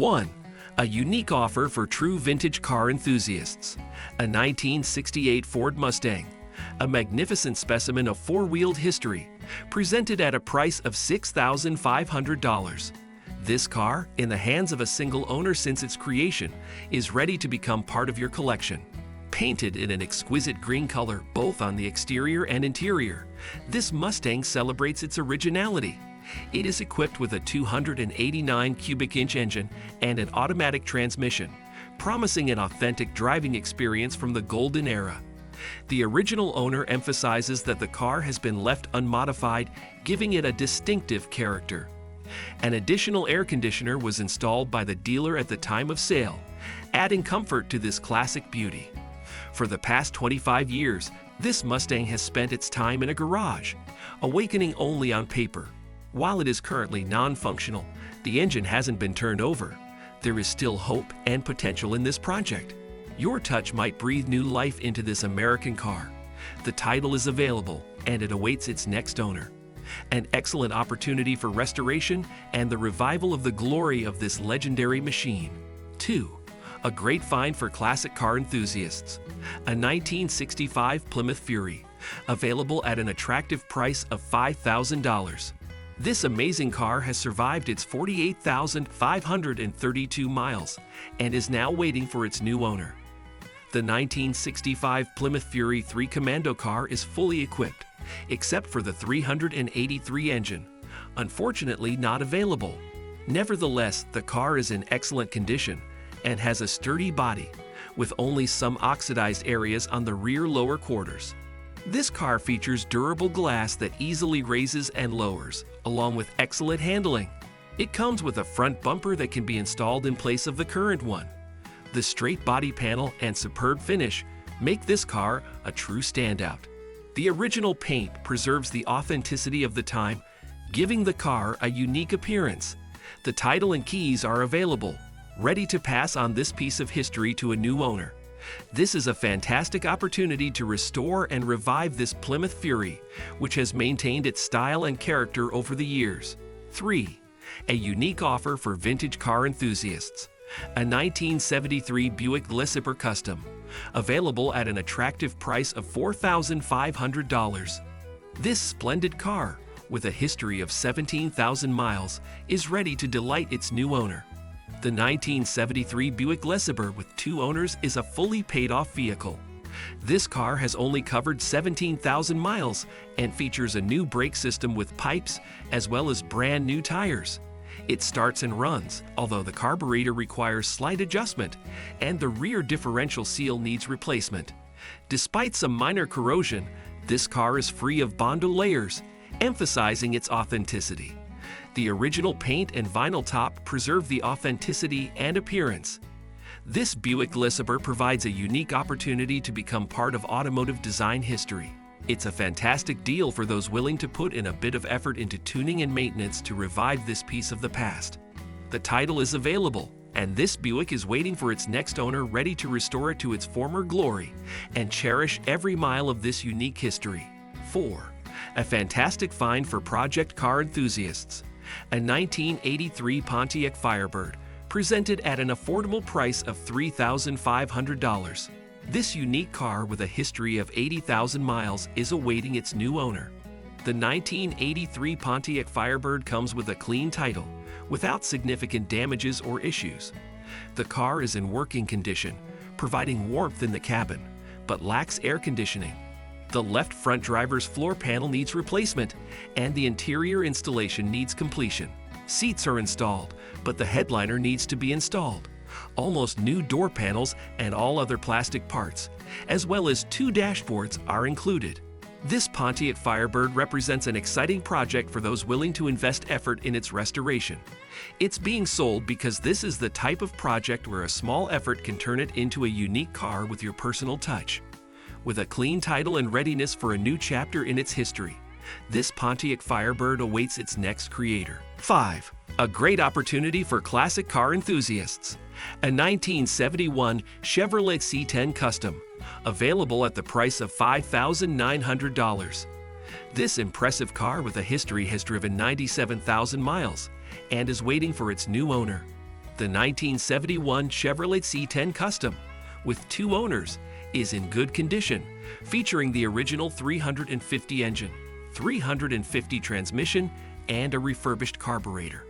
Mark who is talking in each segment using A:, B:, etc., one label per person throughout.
A: 1. A unique offer for true vintage car enthusiasts. A 1968 Ford Mustang, a magnificent specimen of four-wheeled history, presented at a price of $6,500. This car, in the hands of a single owner since its creation, is ready to become part of your collection. Painted in an exquisite green color both on the exterior and interior, this Mustang celebrates its originality. It is equipped with a 289 cubic inch engine and an automatic transmission, promising an authentic driving experience from the golden era. The original owner emphasizes that the car has been left unmodified, giving it a distinctive character. An additional air conditioner was installed by the dealer at the time of sale, adding comfort to this classic beauty. For the past 25 years, this Mustang has spent its time in a garage, awakening only on paper. While it is currently non-functional, the engine hasn't been turned over. There is still hope and potential in this project. Your touch might breathe new life into this American car. The title is available, and it awaits its next owner. An excellent opportunity for restoration and the revival of the glory of this legendary machine. 2. A great find for classic car enthusiasts. A 1965 Plymouth Fury, available at an attractive price of $5,000. This amazing car has survived its 48,532 miles and is now waiting for its new owner. The 1965 Plymouth Fury 3 Commando car is fully equipped, except for the 383 engine, unfortunately not available. Nevertheless, the car is in excellent condition and has a sturdy body, with only some oxidized areas on the rear lower quarters. This car features durable glass that easily raises and lowers, along with excellent handling. It comes with a front bumper that can be installed in place of the current one. The straight body panel and superb finish make this car a true standout. The original paint preserves the authenticity of the time, giving the car a unique appearance. The title and keys are available, ready to pass on this piece of history to a new owner. This is a fantastic opportunity to restore and revive this Plymouth Fury, which has maintained its style and character over the years. 3. A unique offer for vintage car enthusiasts. A 1973 Buick LeSabre Custom, available at an attractive price of $4,500. This splendid car, with a history of 17,000 miles, is ready to delight its new owner. The 1973 Buick LeSabre with 2 owners is a fully paid-off vehicle. This car has only covered 17,000 miles and features a new brake system with pipes as well as brand new tires. It starts and runs, although the carburetor requires slight adjustment and the rear differential seal needs replacement. Despite some minor corrosion, this car is free of Bondo layers, emphasizing its authenticity. The original paint and vinyl top preserve the authenticity and appearance. This Buick LeSabre provides a unique opportunity to become part of automotive design history. It's a fantastic deal for those willing to put in a bit of effort into tuning and maintenance to revive this piece of the past. The title is available, and this Buick is waiting for its next owner ready to restore it to its former glory and cherish every mile of this unique history. 4. A fantastic find for project car enthusiasts. A 1983 Pontiac Firebird, presented at an affordable price of $3,500. This unique car with a history of 80,000 miles is awaiting its new owner. The 1983 Pontiac Firebird comes with a clean title, without significant damages or issues. The car is in working condition, providing warmth in the cabin, but lacks air conditioning. The left front driver's floor panel needs replacement, and the interior installation needs completion. Seats are installed, but the headliner needs to be installed. Almost new door panels and all other plastic parts, as well as 2 dashboards, are included. This Pontiac Firebird represents an exciting project for those willing to invest effort in its restoration. It's being sold because this is the type of project where a small effort can turn it into a unique car with your personal touch. With a clean title and readiness for a new chapter in its history, this Pontiac Firebird awaits its next creator. 5. A great opportunity for classic car enthusiasts. A 1971 Chevrolet C10 Custom, available at the price of $5,900. This impressive car with a history has driven 97,000 miles and is waiting for its new owner. The 1971 Chevrolet C10 Custom, with 2 owners, is in good condition, featuring the original 350 engine, 350 transmission, and a refurbished carburetor.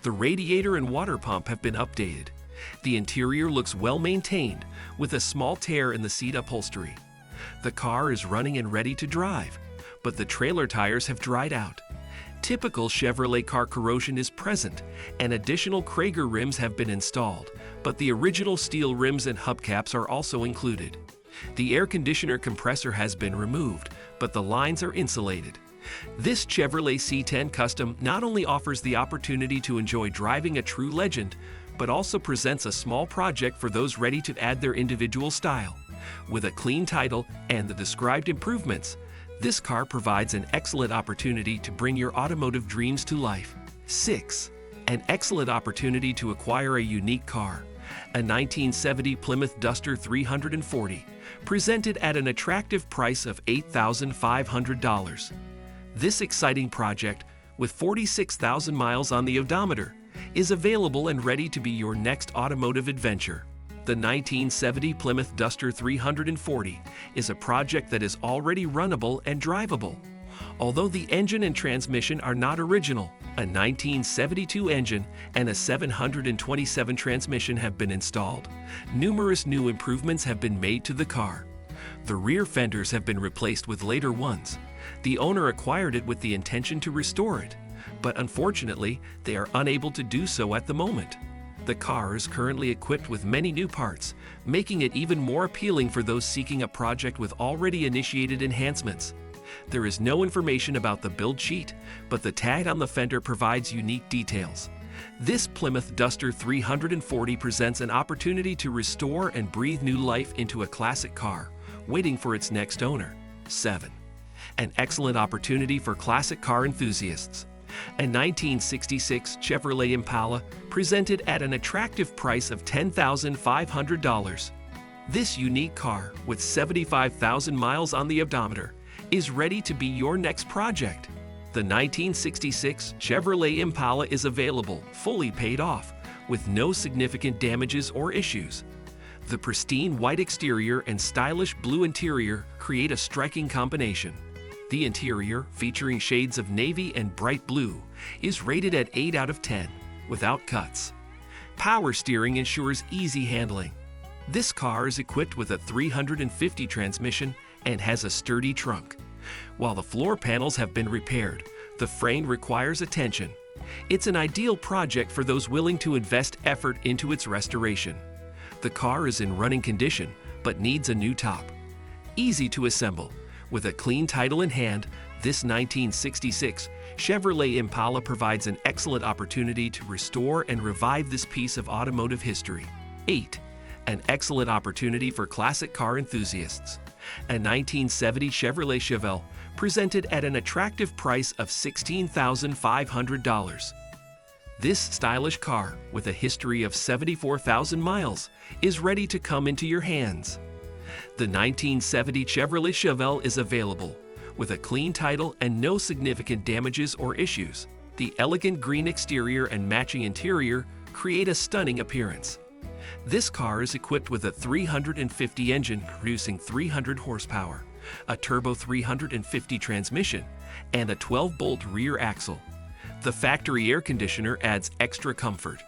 A: The radiator and water pump have been updated. The interior looks well maintained, with a small tear in the seat upholstery. The car is running and ready to drive, but the trailer tires have dried out. Typical Chevrolet car corrosion is present, and additional Krager rims have been installed, but the original steel rims and hubcaps are also included. The air conditioner compressor has been removed, but the lines are insulated. This Chevrolet C10 Custom not only offers the opportunity to enjoy driving a true legend, but also presents a small project for those ready to add their individual style. With a clean title and the described improvements, this car provides an excellent opportunity to bring your automotive dreams to life. 6. An excellent opportunity to acquire a unique car. A 1970 Plymouth Duster 340, presented at an attractive price of $8,500. This exciting project, with 46,000 miles on the odometer, is available and ready to be your next automotive adventure. The 1970 Plymouth Duster 340 is a project that is already runnable and drivable. Although the engine and transmission are not original, a 1972 engine and a 727 transmission have been installed. Numerous new improvements have been made to the car. The rear fenders have been replaced with later ones. The owner acquired it with the intention to restore it, but unfortunately, they are unable to do so at the moment. The car is currently equipped with many new parts, making it even more appealing for those seeking a project with already initiated enhancements. There is no information about the build sheet, but the tag on the fender provides unique details. This Plymouth Duster 340 presents an opportunity to restore and breathe new life into a classic car, waiting for its next owner. 7. An excellent opportunity for classic car enthusiasts. A 1966 Chevrolet Impala, presented at an attractive price of $10,500. This unique car, with 75,000 miles on the odometer, is ready to be your next project. The 1966 Chevrolet Impala is available, fully paid off, with no significant damages or issues. The pristine white exterior and stylish blue interior create a striking combination. The interior, featuring shades of navy and bright blue, is rated at 8 out of 10, without cuts. Power steering ensures easy handling. This car is equipped with a 350 transmission and has a sturdy trunk. While the floor panels have been repaired, the frame requires attention. It's an ideal project for those willing to invest effort into its restoration. The car is in running condition, but needs a new top. Easy to assemble. With a clean title in hand, this 1966 Chevrolet Impala provides an excellent opportunity to restore and revive this piece of automotive history. 8. An excellent opportunity for classic car enthusiasts. A 1970 Chevrolet Chevelle, presented at an attractive price of $16,500. This stylish car, with a history of 74,000 miles, is ready to come into your hands. The 1970 Chevrolet Chevelle is available, with a clean title and no significant damages or issues. The elegant green exterior and matching interior create a stunning appearance. This car is equipped with a 350 engine producing 300 horsepower, a turbo 350 transmission, and a 12-bolt rear axle. The factory air conditioner adds extra comfort.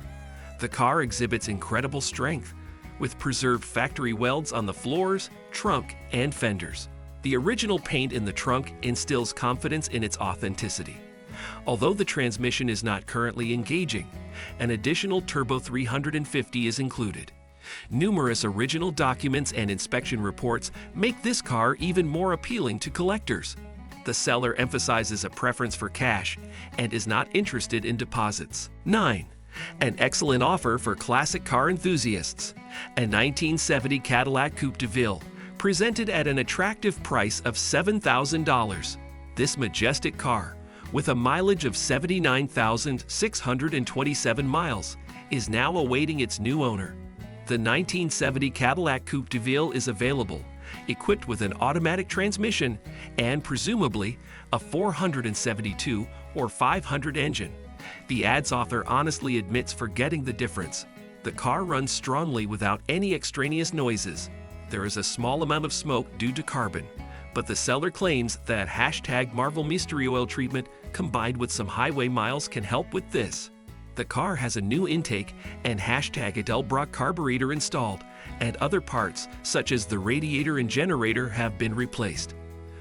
A: The car exhibits incredible strength, with preserved factory welds on the floors, trunk, and fenders. The original paint in the trunk instills confidence in its authenticity. Although the transmission is not currently engaging, an additional turbo 350 is included. Numerous original documents and inspection reports make this car even more appealing to collectors. The seller emphasizes a preference for cash and is not interested in deposits. 9. An excellent offer for classic car enthusiasts. A 1970 Cadillac Coupe DeVille, presented at an attractive price of $7,000. This majestic car, with a mileage of 79,627 miles, is now awaiting its new owner. The 1970 Cadillac Coupe DeVille is available, equipped with an automatic transmission and presumably a 472 or 500 engine. The ad's author honestly admits forgetting the difference. The car runs strongly without any extraneous noises. There is a small amount of smoke due to carbon, but the seller claims that #Marvel Mystery Oil treatment combined with some highway miles can help with this. The car has a new intake and #Edelbrock carburetor installed, and other parts, such as the radiator and generator, have been replaced.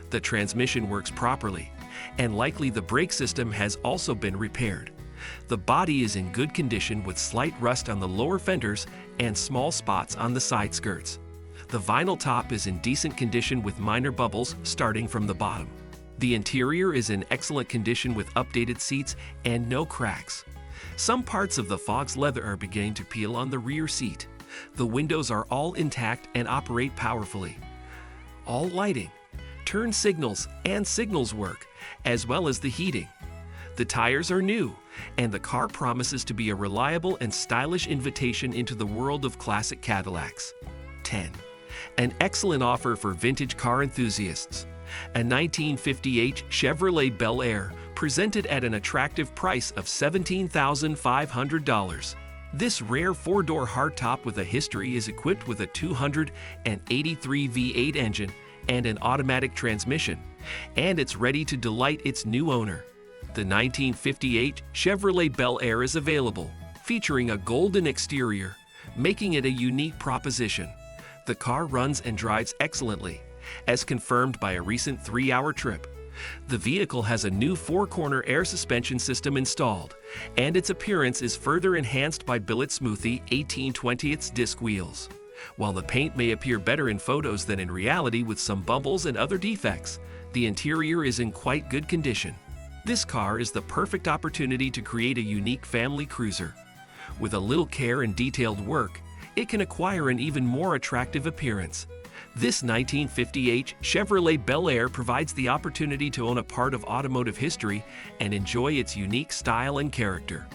A: The transmission works properly, and likely the brake system has also been repaired. The body is in good condition with slight rust on the lower fenders and small spots on the side skirts. The vinyl top is in decent condition with minor bubbles starting from the bottom. The interior is in excellent condition with updated seats and no cracks. Some parts of the Fogg's leather are beginning to peel on the rear seat. The windows are all intact and operate powerfully. All lighting, turn signals, and signals work, as well as the heating. The tires are new, and the car promises to be a reliable and stylish invitation into the world of classic Cadillacs. 10. An excellent offer for vintage car enthusiasts. A 1958 Chevrolet Bel Air presented at an attractive price of $17,500. This rare four-door hardtop with a history is equipped with a 283 V8 engine and an automatic transmission, and it's ready to delight its new owner. The 1958 Chevrolet Bel Air is available, featuring a golden exterior, making it a unique proposition. The car runs and drives excellently, as confirmed by a recent 3-hour trip. The vehicle has a new 4-corner air suspension system installed, and its appearance is further enhanced by billet smoothie 18/20 disc wheels. While the paint may appear better in photos than in reality with some bubbles and other defects, the interior is in quite good condition. This car is the perfect opportunity to create a unique family cruiser. With a little care and detailed work, it can acquire an even more attractive appearance. This 1958 Chevrolet Bel Air provides the opportunity to own a part of automotive history and enjoy its unique style and character.